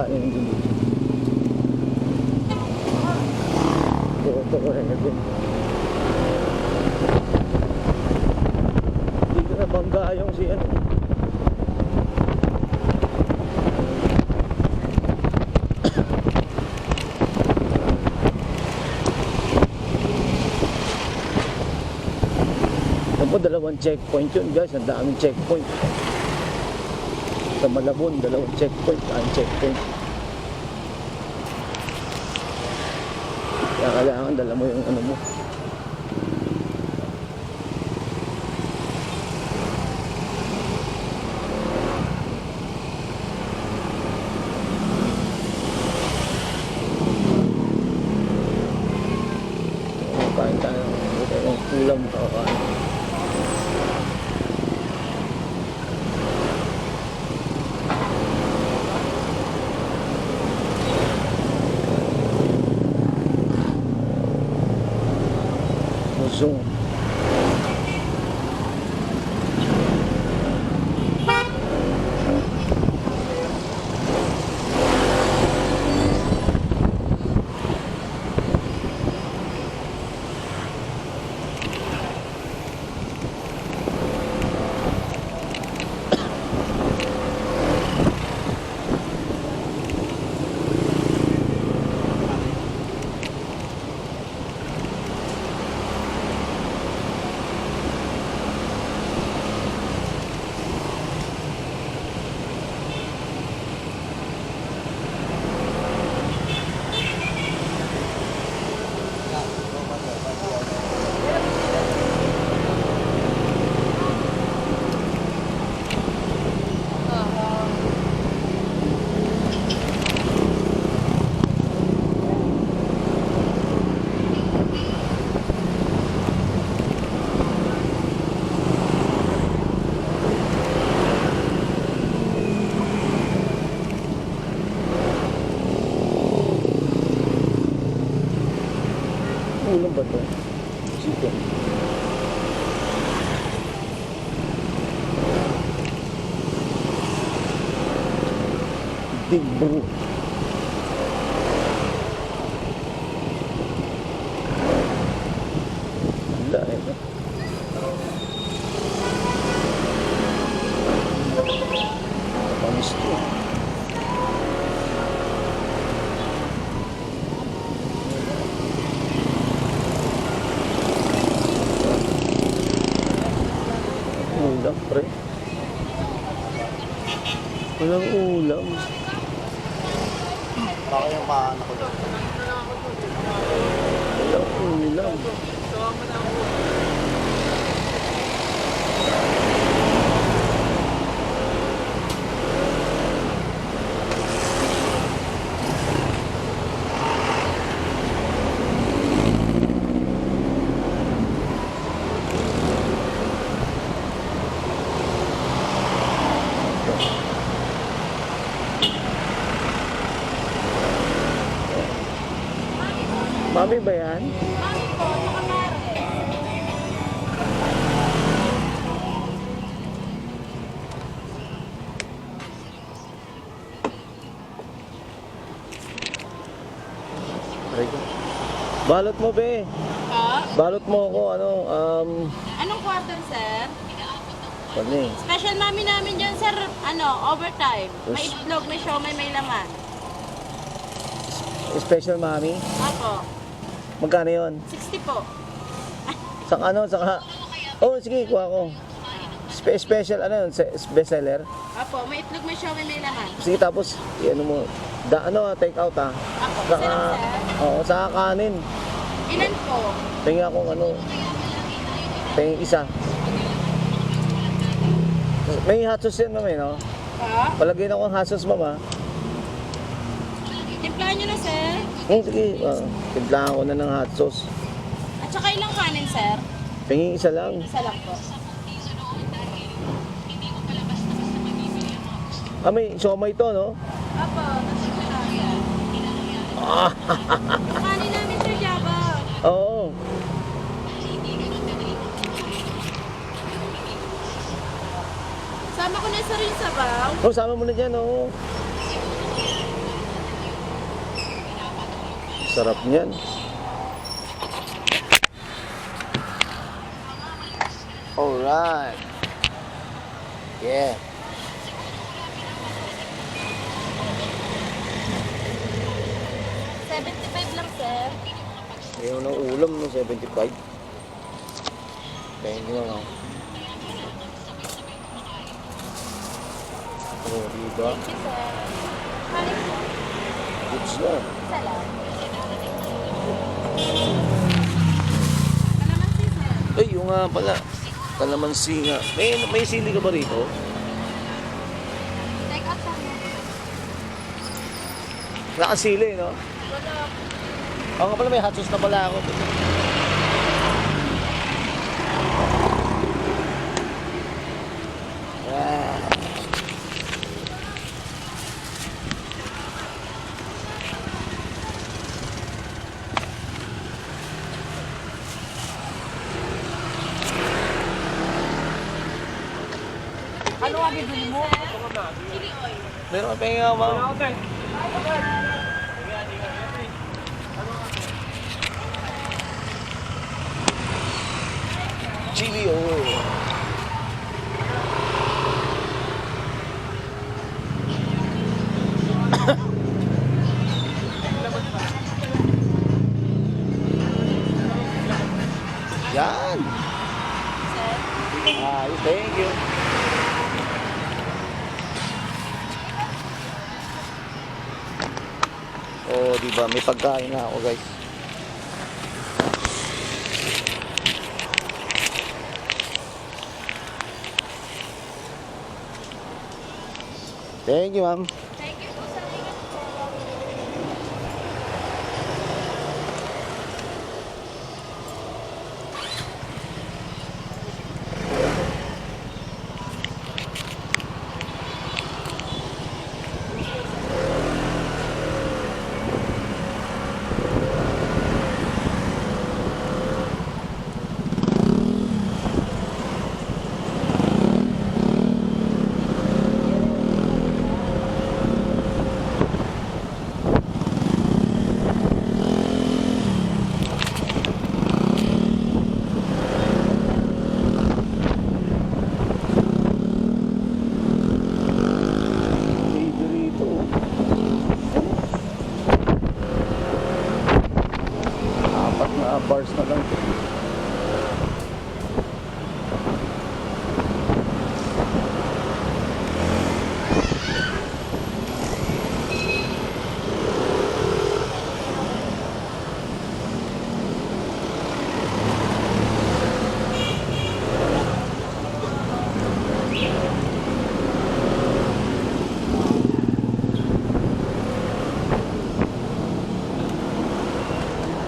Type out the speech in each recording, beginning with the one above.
kanin din dito. Ito ko rin din. Dito na bangga yung si ano. Ano po, dalawang checkpoint yun guys, ang daming checkpoint. Sa Malabon, dalawang checkpoint, ang checkpoint. Kaya kailangan dala mo yung ano mo. Kain tayo ng ulam kakain. Zoom. Ulam ba ito? Chicken. Big bro. Wala eh. Panis ito. Ulam, pre. Walang ulam. Baka yung paano ko doon. Walang ulam. Mami ba yan? Mami po, nakamare. Balot mo, be. Po? Balot mo ako, ano, Anong quarter, sir? ano eh. Special mami namin dyan, sir. Overtime. May itlog, may siomay, may laman. Special mami. Apo. Magkano yun? 60 po. Saka, oh, sige, kuha ko. Special, ano yun, bestseller. Apo, may itlog, may siomay, may laman. Sige, tapos, ano mo, take out ha. Apo, Saka, sarap, sir. oo, saka kanin. Ilan po? Tingin akong ano, tingin isa. May hot sauce yan, mami, no? Pa? Palagyan ako ng hot sauce, mama. Timplahan nyo na, sir. Sige, timplahan ko na ng hot sauce. At saka ilang kanin, sir? Tingin isa lang. Isa lang po. May siomay to, no? Apo, nasa na, sir. Ah, Kanin namin, sir, Java. oo. Sama ko na, sir, yung sabaw. Oh, sama mo na dyan, oh. Sarap niyan. Alright. Yeah. $75 lang, sir. Ngayon ang ulam no, 75. Thank you, ma'am. Oh, diba? Thank you, sir. Balik po. Goods na. Isa lang. Kalamansi, sir. Ay, yung nga pala. Kalamansi nga. May sili ka ba rito? Take out sa mo. Wala kang sili, no? Wala. Oo nga pala, may hot sauce na pala ako. Ah. Ano ang bibili mo? Chili oil. Meron ka pahinga, ma'am. Chili oil. Yan. Sir. Thank you. Oh, di ba? May pagkain na ako, guys. Thank you, ma'am. Thank you po, sir. Ingat po. Baby rito. Apat na bars na lang.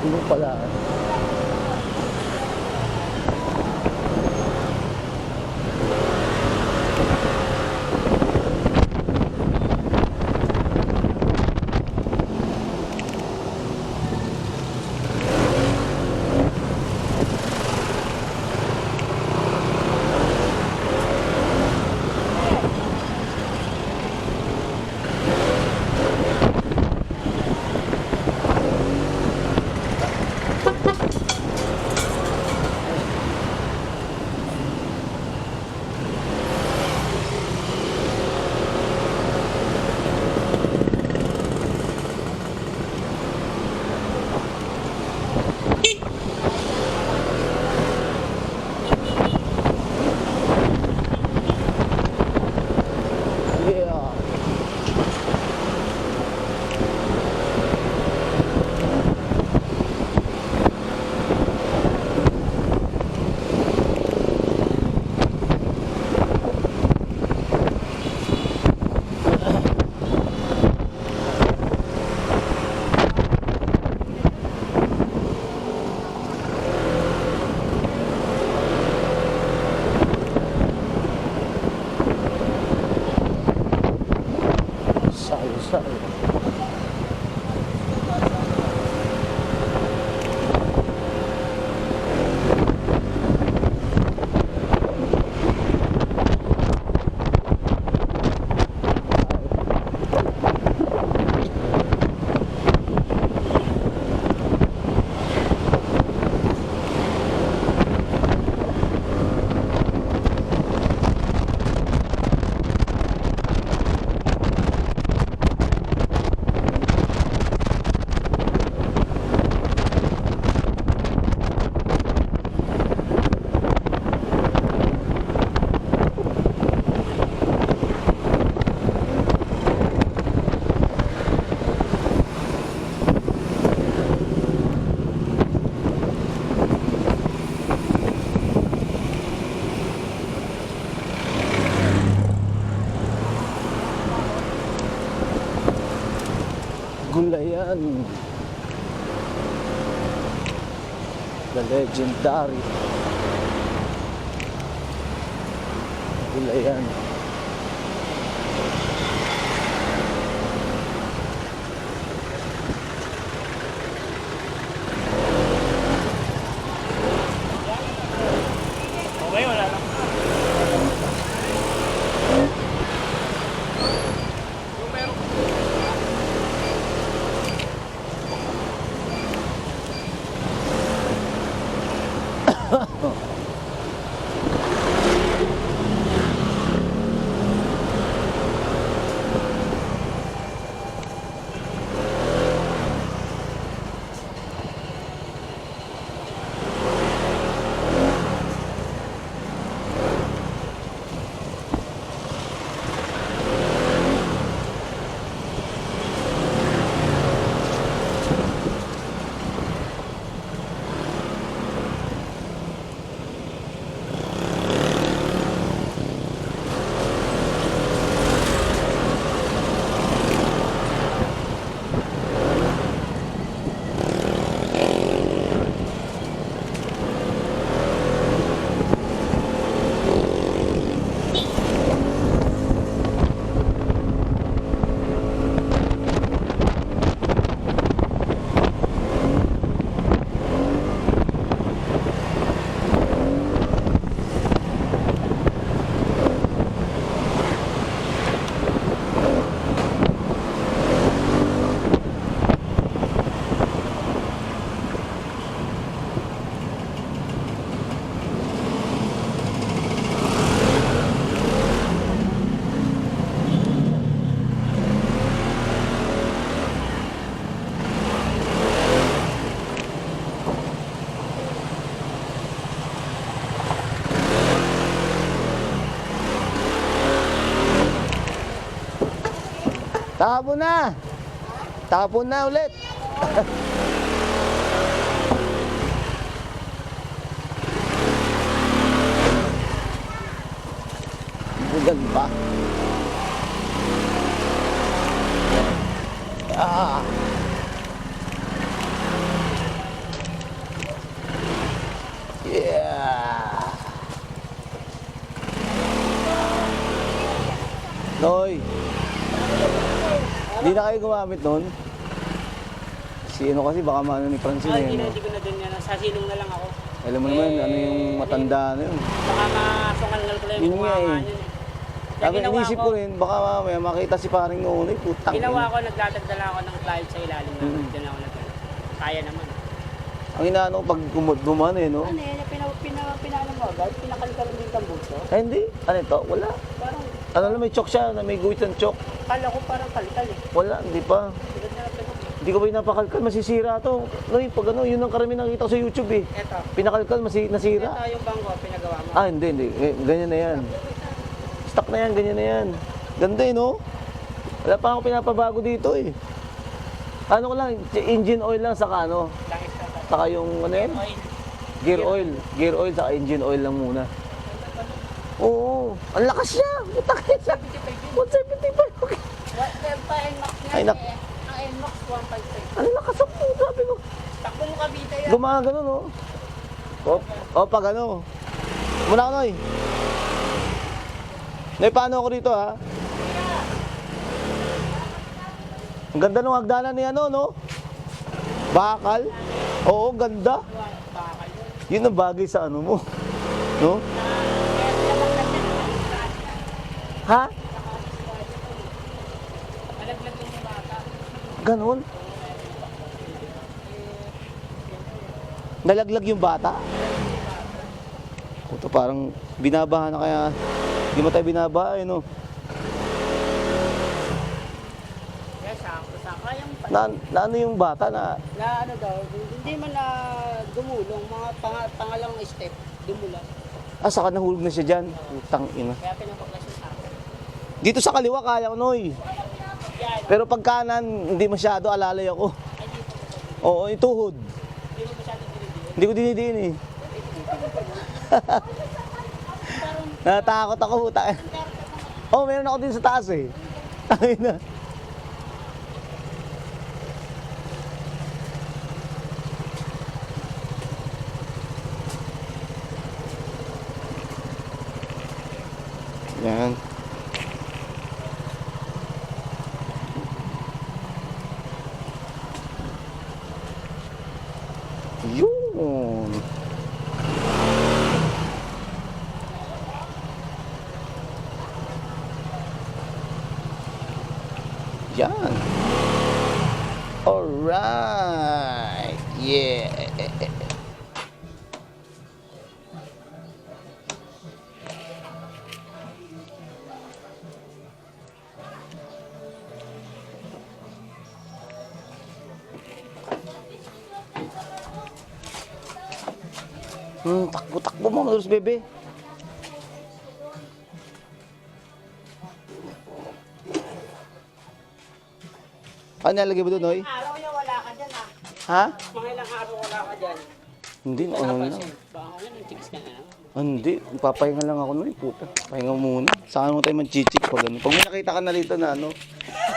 Ano pala? Gulayan. The legendary Gulayan. Okay, wala lang. Tapon na! Tapon na ulit! Bugan pa. Ah! Yeah! Noy! Hindi na kayo gumamit nun? Si ano kasi baka maano ni Francine eh. Hindi ko na din yan. Sa silong na lang ako. Alam mo naman, ano yung matanda na yun. Baka masungal ko lang Yun yung nga mga eh. yun. Sabi, inisip ko rin, baka mamaya makita si paring noon, putang Ginawa ina. ko, nagdadagdala ako ng client sa ilalim na. Doon ako nagdala. Kaya naman. Ang inaano ko pag buman eh, no? Ano yan? Pinaalam mo agad? Pinakalkalan din kang bulso? Ay, hindi. Ano ito? Wala. Parang, Ano lang, may chok siya, na may guhit ng chok. kala ko parang kalikal eh. Wala, hindi pa. Tulad na lang pinag- Hindi ko ba yung napakalkal, masisira to. No, pag ano, yun ang karami nakita ko sa YouTube eh. Eto. Pinakalkal, nasira. Ito yung bangko, pinagawa mo. Ah, hindi. Ganyan na yan. Stock na yan, ganyan na yan. Ganda eh, no? Wala pa ako pinapabago dito eh. Ano ko lang, engine oil lang, saka ano. Langis ka sa Saka yung ano yan? oil. Gear oil. Gear oil, saka engine oil lang muna. Oo, ang lakas niya. Putak niya. 175. Okay. What the pa NMAX na Ay, nak- eh. Ang NMAX 155. Ang lakas ang puta, sabi ko. Takbo mo kabita yan. Gumagano, no? O, pag ano. Muna ako, Noy. Noy, paano ako dito, ha? Ang ganda ng hagdanan ni ano, no? Bakal. Oo, ganda. Bakal yun. Yun ang bagay sa ano mo. No? Ha? Malaglag yung bata. Ganon? Nalaglag yung bata? Ito parang binabaha na kaya. Hindi mo tayo binabaha, eh, no? Kaya sakto-sakto. Yung Na ano yung bata na na ano daw, hindi man na gumulong, mga pangalang step, dumulas. saka nahulog na siya dyan. Putang ina. Kaya pinapaklas yung sakto. Dito sa kaliwa kaya ko, Noy. Yan, Pero pag kanan, hindi masyado, alalay ako. ay dito. Oo, yung tuhod. Hindi mo masyadong dinidiin. Hindi ko dinidiin eh. Natakot ako, puta. Oh, meron ako din sa taas eh. Tangin na. Yun. Yan. Alright. Yeah. Takbo-takbo mo, Maduros Bebe. Ano nalagay mo doon, Noy? Araw niya wala ka dyan ah. Ha? Mga ilang araw wala ka dyan. Hindi, ano na. Baka wala, nag-tics ka na. Hindi, papahinga lang ako Noy, puta. Pahinga muna. Saan mo tayo mag-chichik pag ano. Pag may nakita ka na rito na ano,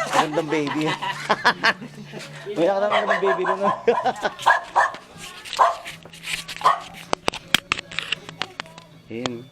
magandang baby. May nakita ka na magandang baby doon. Yun.